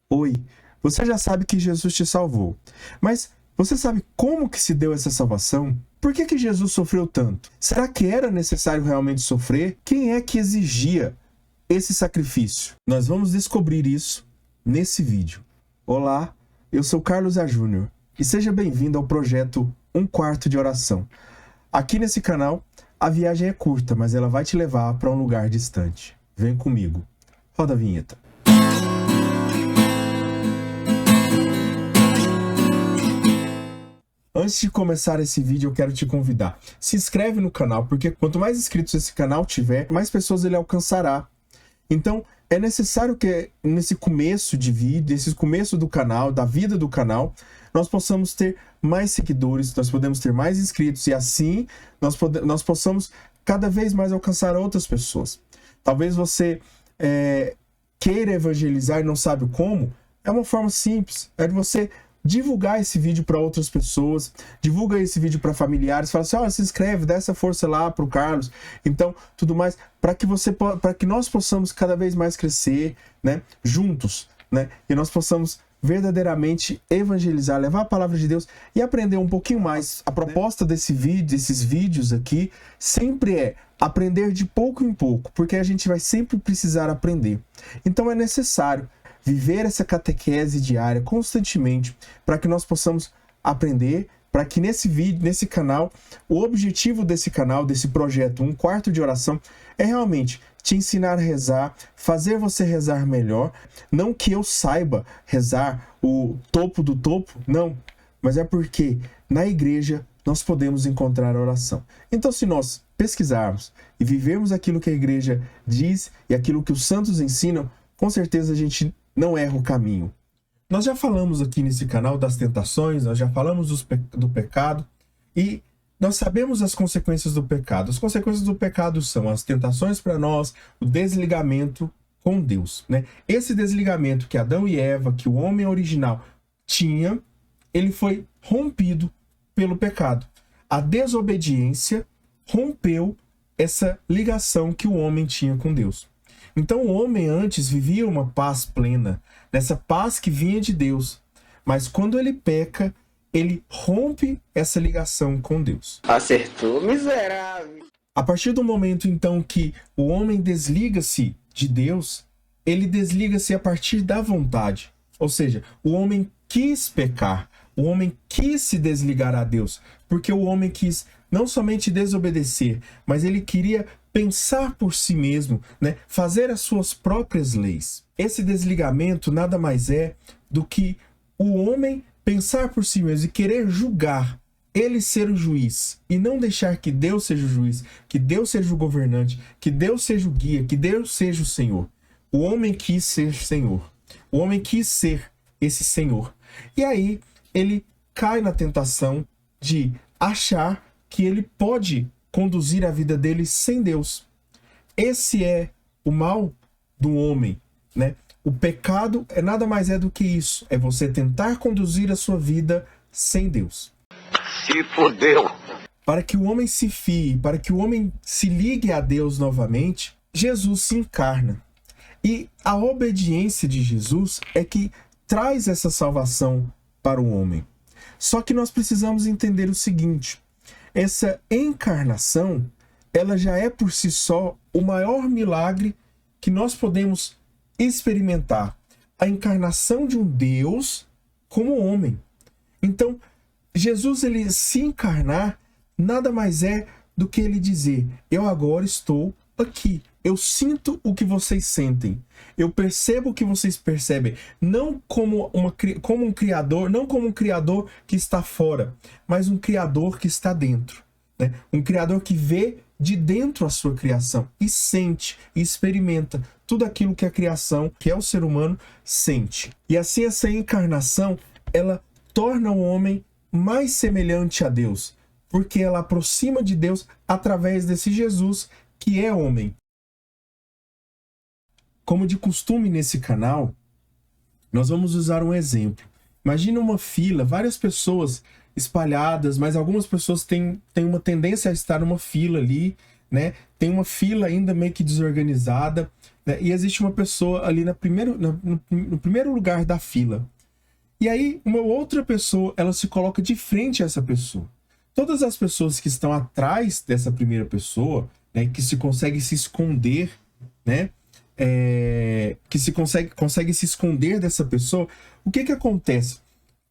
Oi, você já sabe que Jesus te salvou, mas você sabe como que se deu essa salvação? Por que Jesus sofreu tanto? Será que era necessário realmente sofrer? Quem é que exigia esse sacrifício? Nós vamos descobrir isso nesse vídeo. Olá, eu sou Carlos A. Júnior e seja bem-vindo ao projeto Um Quarto de Oração. Aqui nesse canal, a viagem é curta, mas ela vai te levar para um lugar distante. Vem comigo. Roda a vinheta. Antes de começar esse vídeo, eu quero te convidar. Se inscreve no canal, porque quanto mais inscritos esse canal tiver, mais pessoas ele alcançará. Então, é necessário que nesse começo de vídeo, nesse começo do canal, da vida do canal, nós possamos ter mais seguidores, nós podemos ter mais inscritos e assim nós possamos cada vez mais alcançar outras pessoas. Talvez você queira evangelizar e não sabe como. É uma forma simples, é de você divulgar esse vídeo para outras pessoas, divulga esse vídeo para familiares, fala assim, olha, se inscreve, dá essa força lá pro Carlos, então, tudo mais, para que nós possamos cada vez mais crescer, né, juntos, né, e nós possamos verdadeiramente evangelizar, levar a palavra de Deus e aprender um pouquinho mais. A proposta desses vídeos aqui sempre é aprender de pouco em pouco, porque a gente vai sempre precisar aprender. Então é necessário viver essa catequese diária constantemente para que nós possamos aprender, para que nesse vídeo, nesse canal, o objetivo desse canal, desse projeto Um Quarto de Oração, é realmente te ensinar a rezar, fazer você rezar melhor. Não que eu saiba rezar o topo do topo, não, mas é porque na igreja nós podemos encontrar a oração. Então, se nós pesquisarmos e vivermos aquilo que a igreja diz e aquilo que os santos ensinam, com certeza a gente não erra o caminho. Nós já falamos aqui nesse canal das tentações, nós já falamos do pecado e nós sabemos as consequências do pecado. As consequências do pecado são as tentações para nós, o desligamento com Deus, né? Esse desligamento que Adão e Eva, que o homem original tinha, ele foi rompido pelo pecado. A desobediência rompeu essa ligação que o homem tinha com Deus. Então o homem antes vivia uma paz plena, nessa paz que vinha de Deus. Mas quando ele peca, ele rompe essa ligação com Deus. Acertou, miserável. A partir do momento então que o homem desliga-se de Deus, ele desliga-se a partir da vontade. Ou seja, o homem quis pecar, o homem quis se desligar a Deus, porque o homem quis não somente desobedecer, mas ele queria pensar por si mesmo, né? Fazer as suas próprias leis. Esse desligamento nada mais é do que o homem pensar por si mesmo e querer julgar, ele ser o juiz, e não deixar que Deus seja o juiz, que Deus seja o governante, que Deus seja o guia, que Deus seja o Senhor. O homem quis ser Senhor. O homem quis ser esse Senhor. E aí ele cai na tentação de achar que ele pode conduzir a vida dele sem Deus. Esse é o mal do homem, né? O pecado é nada mais do que isso. É você tentar conduzir a sua vida sem Deus. Se fodeu. Para que o homem se fie, para que o homem se ligue a Deus novamente, Jesus se encarna. E a obediência de Jesus é que traz essa salvação para o homem. Só que nós precisamos entender o seguinte: essa encarnação, ela já é por si só o maior milagre que nós podemos experimentar. A encarnação de um Deus como homem. Então, Jesus, ele se encarnar, nada mais é do que ele dizer, eu agora estou aqui. Eu sinto o que vocês sentem. Eu percebo o que vocês percebem. Não como um criador, não como um criador que está fora, mas um criador que está dentro, né? Um criador que vê de dentro a sua criação e sente e experimenta tudo aquilo que a criação, que é o ser humano, sente. E assim essa encarnação, ela torna o homem mais semelhante a Deus, porque ela aproxima de Deus através desse Jesus que é homem. Como de costume nesse canal, nós vamos usar um exemplo. Imagina uma fila, várias pessoas espalhadas, mas algumas pessoas têm uma tendência a estar numa fila ali, né? Tem uma fila ainda meio que desorganizada, né? E existe uma pessoa ali no primeiro lugar da fila. E aí, uma outra pessoa, ela se coloca de frente a essa pessoa. Todas as pessoas que estão atrás dessa primeira pessoa, né, que consegue se esconder, né, consegue se esconder dessa pessoa, o que acontece?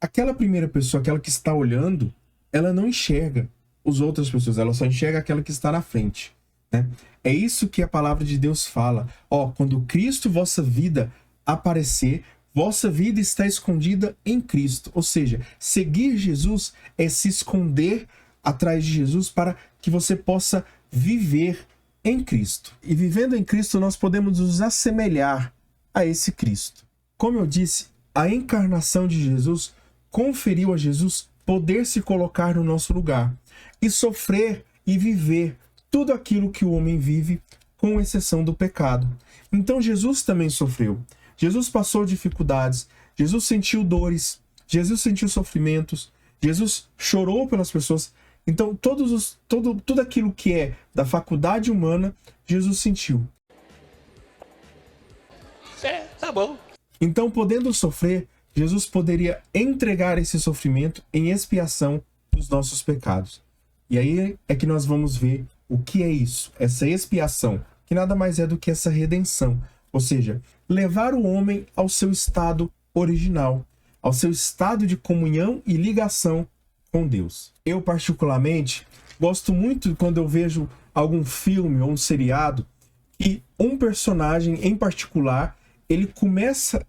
Aquela primeira pessoa, aquela que está olhando, ela não enxerga as outras pessoas, ela só enxerga aquela que está na frente, né? É isso que a palavra de Deus fala. Quando Cristo, vossa vida, aparecer, vossa vida está escondida em Cristo. Ou seja, seguir Jesus é se esconder atrás de Jesus para que você possa viver em Cristo. E vivendo em Cristo, nós podemos nos assemelhar a esse Cristo. Como eu disse, a encarnação de Jesus conferiu a Jesus poder se colocar no nosso lugar e sofrer e viver tudo aquilo que o homem vive, com exceção do pecado. Então Jesus também sofreu. Jesus passou dificuldades, Jesus sentiu dores, Jesus sentiu sofrimentos, Jesus chorou pelas pessoas. Então, tudo aquilo que é da faculdade humana, Jesus sentiu. Tá bom. Então, podendo sofrer, Jesus poderia entregar esse sofrimento em expiação dos nossos pecados. E aí é que nós vamos ver o que é isso, essa expiação, que nada mais é do que essa redenção. Ou seja, levar o homem ao seu estado original, ao seu estado de comunhão e ligação com Deus. Eu, particularmente, gosto muito quando eu vejo algum filme ou um seriado e um personagem em particular, ele começa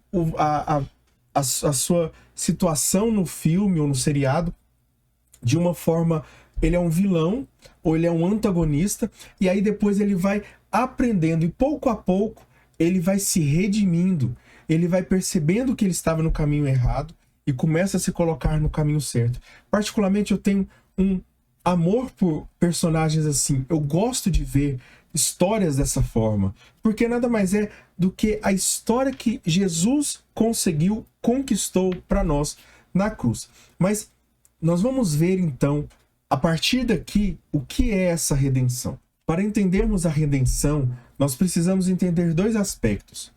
a sua situação no filme ou no seriado de uma forma, ele é um vilão ou ele é um antagonista, e aí depois ele vai aprendendo e pouco a pouco ele vai se redimindo, ele vai percebendo que ele estava no caminho errado e começa a se colocar no caminho certo. Particularmente, eu tenho um amor por personagens assim. Eu gosto de ver histórias dessa forma, porque nada mais é do que a história que Jesus conquistou para nós na cruz. Mas nós vamos ver então, a partir daqui, o que é essa redenção. Para entendermos a redenção, nós precisamos entender dois aspectos.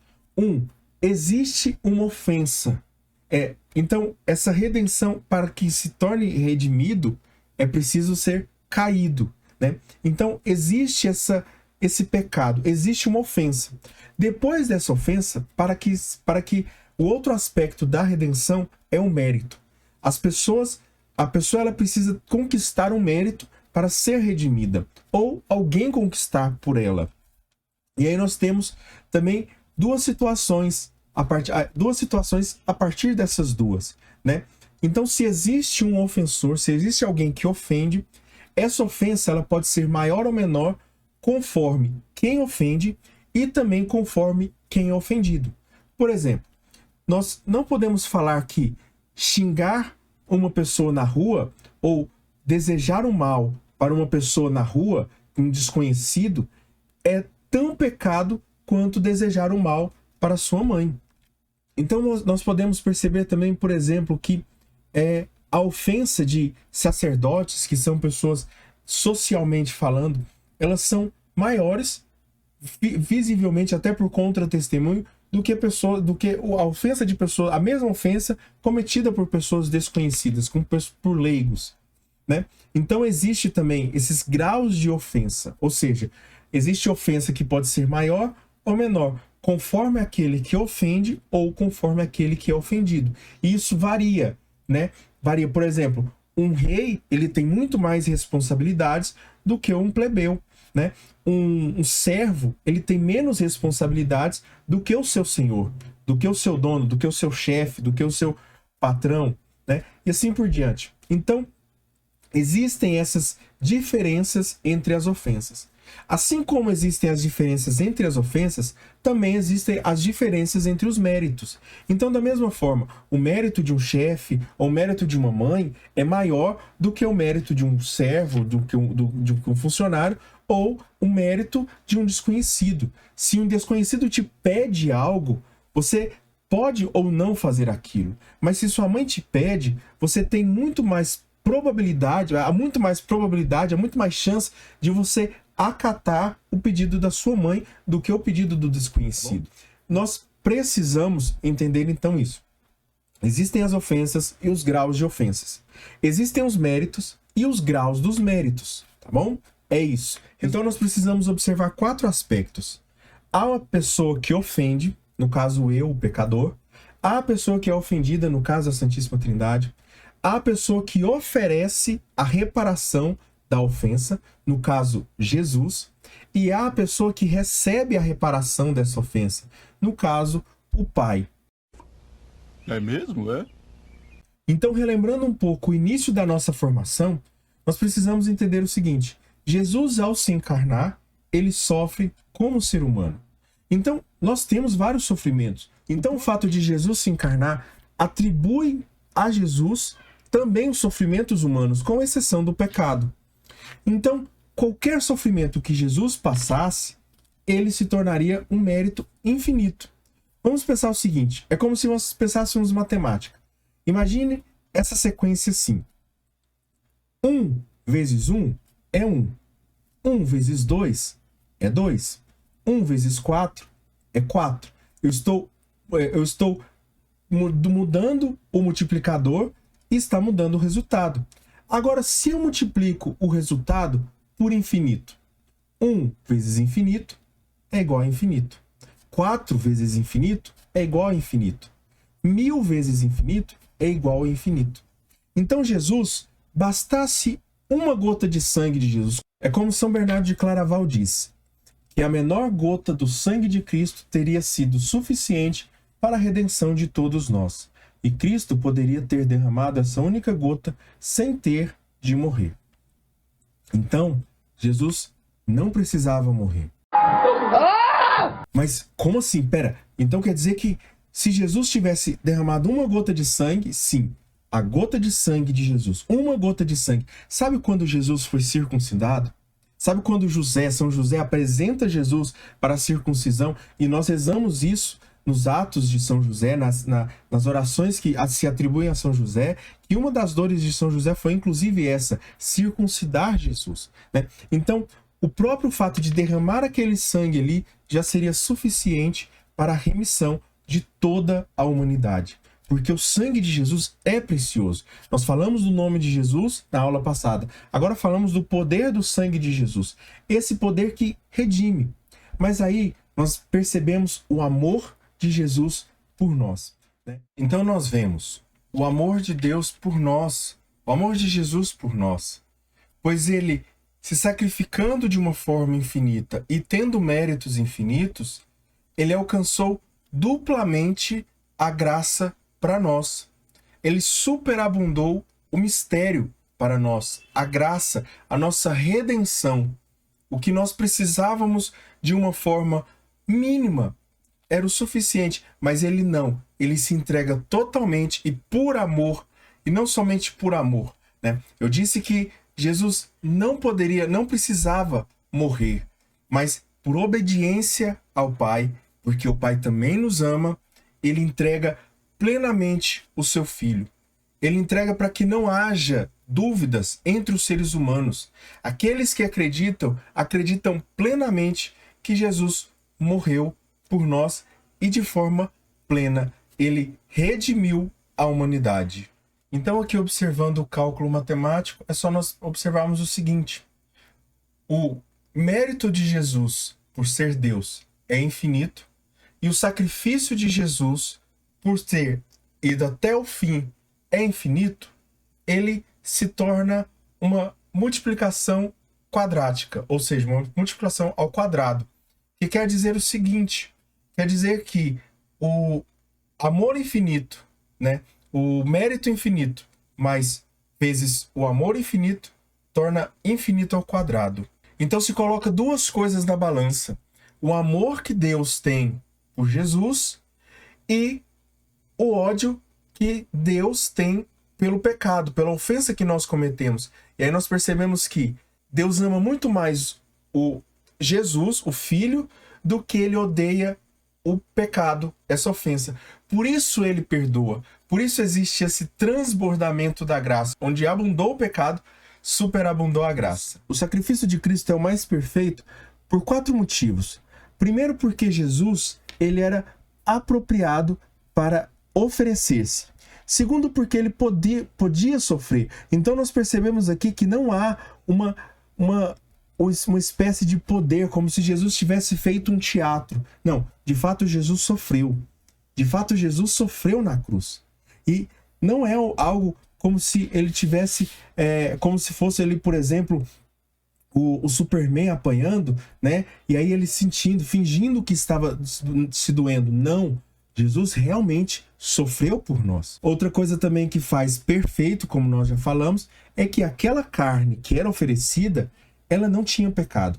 Existe uma ofensa. Então, essa redenção, para que se torne redimido, é preciso ser caído, né? Então, existe esse pecado, existe uma ofensa. Depois dessa ofensa, para que o outro aspecto da redenção é o mérito. A pessoa ela precisa conquistar um mérito para ser redimida, ou alguém conquistar por ela. E aí nós temos também duas situações a partir dessas duas, né? Então, se existe um ofensor, se existe alguém que ofende, essa ofensa ela pode ser maior ou menor conforme quem ofende e também conforme quem é ofendido. Por exemplo, nós não podemos falar que xingar uma pessoa na rua ou desejar o mal para uma pessoa na rua, um desconhecido, é tão pecado quanto desejar o mal para sua mãe. Então nós podemos perceber também, por exemplo, que a ofensa de sacerdotes, que são pessoas socialmente falando, elas são maiores, visivelmente até por contra-testemunho, do que a ofensa de pessoas, a mesma ofensa cometida por pessoas desconhecidas, por leigos, né? Então existe também esses graus de ofensa, ou seja, existe ofensa que pode ser maior ou menor, conforme aquele que ofende ou conforme aquele que é ofendido. E isso varia, né? Varia, por exemplo, um rei, ele tem muito mais responsabilidades do que um plebeu, né? Um servo, ele tem menos responsabilidades do que o seu senhor, do que o seu dono, do que o seu chefe, do que o seu patrão, né? E assim por diante. Então, existem essas diferenças entre as ofensas. Assim como existem as diferenças entre as ofensas, também existem as diferenças entre os méritos. Então, da mesma forma, o mérito de um chefe ou o mérito de uma mãe é maior do que o mérito de um servo, de um funcionário, ou o mérito de um desconhecido. Se um desconhecido te pede algo, você pode ou não fazer aquilo. Mas se sua mãe te pede, você tem muito mais probabilidade, há muito mais chance de você acatar o pedido da sua mãe do que o pedido do desconhecido. Nós precisamos entender então isso. Existem as ofensas e os graus de ofensas. Existem os méritos e os graus dos méritos, tá bom? É isso. Então nós precisamos observar 4 aspectos. Há uma pessoa que ofende, no caso eu, o pecador. Há a pessoa que é ofendida, no caso a Santíssima Trindade. Há a pessoa que oferece a reparação da ofensa, no caso Jesus. E há a pessoa que recebe a reparação dessa ofensa, no caso o Pai. É mesmo, é? Então, relembrando um pouco o início da nossa formação, nós precisamos entender o seguinte: Jesus, ao se encarnar, ele sofre como ser humano. Então, nós temos vários sofrimentos. Então, o fato de Jesus se encarnar atribui a Jesus também os sofrimentos humanos, com exceção do pecado. Então, qualquer sofrimento que Jesus passasse, ele se tornaria um mérito infinito. Vamos pensar o seguinte, é como se nós pensássemos matemática. Imagine essa sequência assim. 1 vezes 1 é 1. 1 vezes 2 é 2. 1 vezes 4 é 4. Eu estou mudando o multiplicador e está mudando o resultado. Agora, se eu multiplico o resultado por infinito, 1 vezes infinito é igual a infinito. 4 vezes infinito é igual a infinito. 1000 vezes infinito é igual a infinito. Então, Jesus, bastasse uma gota de sangue de Jesus. É como São Bernardo de Claraval diz, que a menor gota do sangue de Cristo teria sido suficiente para a redenção de todos nós. E Cristo poderia ter derramado essa única gota sem ter de morrer. Então, Jesus não precisava morrer. Mas como assim? Pera, então quer dizer que se Jesus tivesse derramado uma gota de sangue, sim, a gota de sangue de Jesus, uma gota de sangue. Sabe quando Jesus foi circuncidado? Sabe quando São José apresenta Jesus para a circuncisão? E nós rezamos isso nos atos de São José, nas orações que se atribuem a São José, que uma das dores de São José foi inclusive essa, circuncidar Jesus, né? Então, o próprio fato de derramar aquele sangue ali já seria suficiente para a remissão de toda a humanidade. Porque o sangue de Jesus é precioso. Nós falamos do nome de Jesus na aula passada. Agora falamos do poder do sangue de Jesus. Esse poder que redime. Mas aí nós percebemos o amor de Jesus por nós, né? Então nós vemos o amor de Deus por nós. O amor de Jesus por nós. Pois ele, se sacrificando de uma forma infinita e tendo méritos infinitos, ele alcançou duplamente a graça para nós. Ele superabundou o mistério para nós, a graça, a nossa redenção. O que nós precisávamos de uma forma mínima era o suficiente, mas ele não. Ele se entrega totalmente e por amor, e não somente por amor, né? Eu disse que Jesus não precisava morrer, mas por obediência ao Pai, porque o Pai também nos ama, ele entrega plenamente o seu Filho. Ele entrega para que não haja dúvidas entre os seres humanos. Aqueles que acreditam plenamente que Jesus morreu por nós e de forma plena ele redimiu a humanidade. Então, aqui observando o cálculo matemático, é só nós observarmos o seguinte: o mérito de Jesus por ser Deus é infinito, e o sacrifício de Jesus por ter ido até o fim é infinito, ele se torna uma multiplicação quadrática, ou seja, uma multiplicação ao quadrado, que quer dizer o seguinte, quer dizer que o amor infinito, né, o mérito infinito, mais vezes o amor infinito, torna infinito ao quadrado. Então se coloca duas coisas na balança: o amor que Deus tem por Jesus e o ódio que Deus tem pelo pecado, pela ofensa que nós cometemos. E aí nós percebemos que Deus ama muito mais o Jesus, o Filho, do que ele odeia o pecado, essa ofensa. Por isso ele perdoa. Por isso existe esse transbordamento da graça, onde abundou o pecado, superabundou a graça. O sacrifício de Cristo é o mais perfeito por 4 motivos. Primeiro, porque Jesus, ele era apropriado para oferecer-se. Segundo, porque ele podia sofrer. Então nós percebemos aqui que não há uma espécie de poder, como se Jesus tivesse feito um teatro. Não, de fato Jesus sofreu. De fato Jesus sofreu na cruz. E não é algo como se ele tivesse, como se fosse ele, por exemplo, o Superman apanhando, né? E aí ele sentindo, fingindo que estava se doendo. Não, Jesus realmente sofreu por nós. Outra coisa também que faz perfeito, como nós já falamos, é que aquela carne que era oferecida, ela não tinha pecado.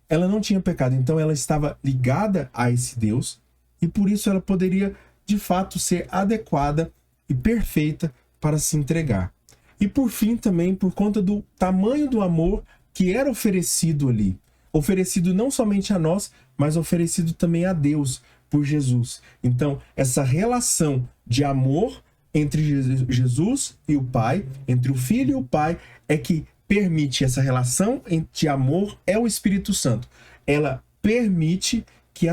Ela não tinha pecado, então ela estava ligada a esse Deus e por isso ela poderia, de fato, ser adequada e perfeita para se entregar. E por fim também, por conta do tamanho do amor que era oferecido ali. Oferecido não somente a nós, mas oferecido também a Deus por Jesus. Então, essa relação de amor entre Jesus e o Pai, entre o Filho e o Pai, é que permite essa relação de amor, é o Espírito Santo. Ela permite que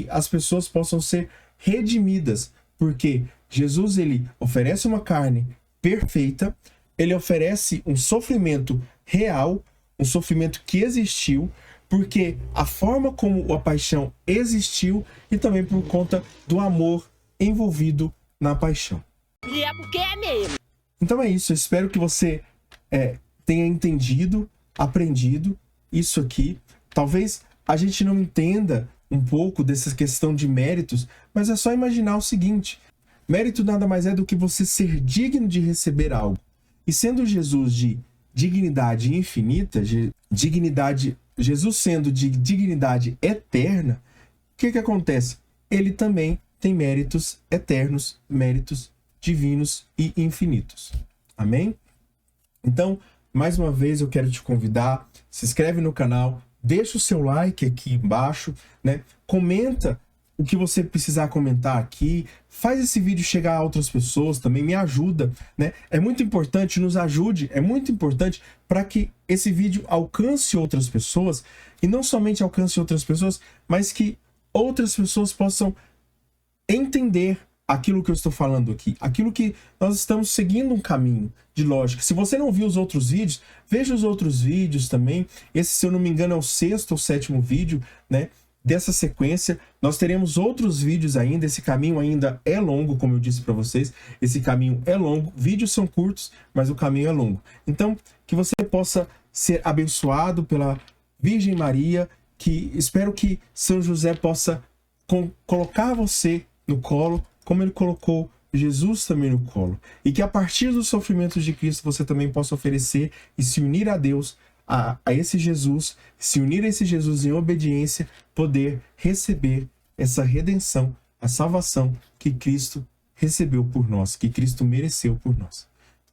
as pessoas possam ser redimidas, porque Jesus, ele oferece uma carne perfeita, ele oferece um sofrimento real, um sofrimento que existiu, porque a forma como a paixão existiu e também por conta do amor envolvido na paixão. E é porque é mesmo. Então é isso, eu espero que você tenha entendido, aprendido isso aqui. Talvez a gente não entenda um pouco dessa questão de méritos, mas é só imaginar o seguinte: mérito nada mais é do que você ser digno de receber algo. E sendo Jesus de dignidade infinita, Jesus sendo de dignidade eterna, o que acontece? Ele também tem méritos eternos, méritos divinos e infinitos. Amém? Então, mais uma vez eu quero te convidar, se inscreve no canal, deixa o seu like aqui embaixo, né? Comenta o que você precisar comentar aqui, faz esse vídeo chegar a outras pessoas também, me ajuda, né? É muito importante, nos ajude, é muito importante para que esse vídeo alcance outras pessoas, e não somente alcance outras pessoas, mas que outras pessoas possam entender aquilo que eu estou falando aqui, aquilo que nós estamos seguindo um caminho de lógica. Se você não viu os outros vídeos, veja os outros vídeos também. Esse, se eu não me engano, é o 6º ou 7º vídeo, né, dessa sequência. Nós teremos outros vídeos ainda, esse caminho ainda é longo, como eu disse para vocês, esse caminho é longo, vídeos são curtos, mas o caminho é longo. Então, que você possa ser abençoado pela Virgem Maria, que espero que São José possa colocar você no colo, como ele colocou Jesus também no colo. E que a partir dos sofrimentos de Cristo você também possa oferecer e se unir a Deus, a esse Jesus, se unir a esse Jesus em obediência, poder receber essa redenção, a salvação que Cristo recebeu por nós, que Cristo mereceu por nós.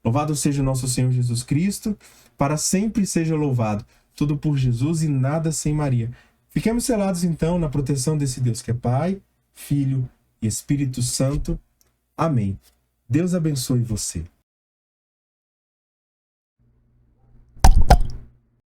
Louvado seja o nosso Senhor Jesus Cristo, para sempre seja louvado. Tudo por Jesus e nada sem Maria. Fiquemos selados então na proteção desse Deus que é Pai, Filho e Espírito Santo. Amém. Deus abençoe você.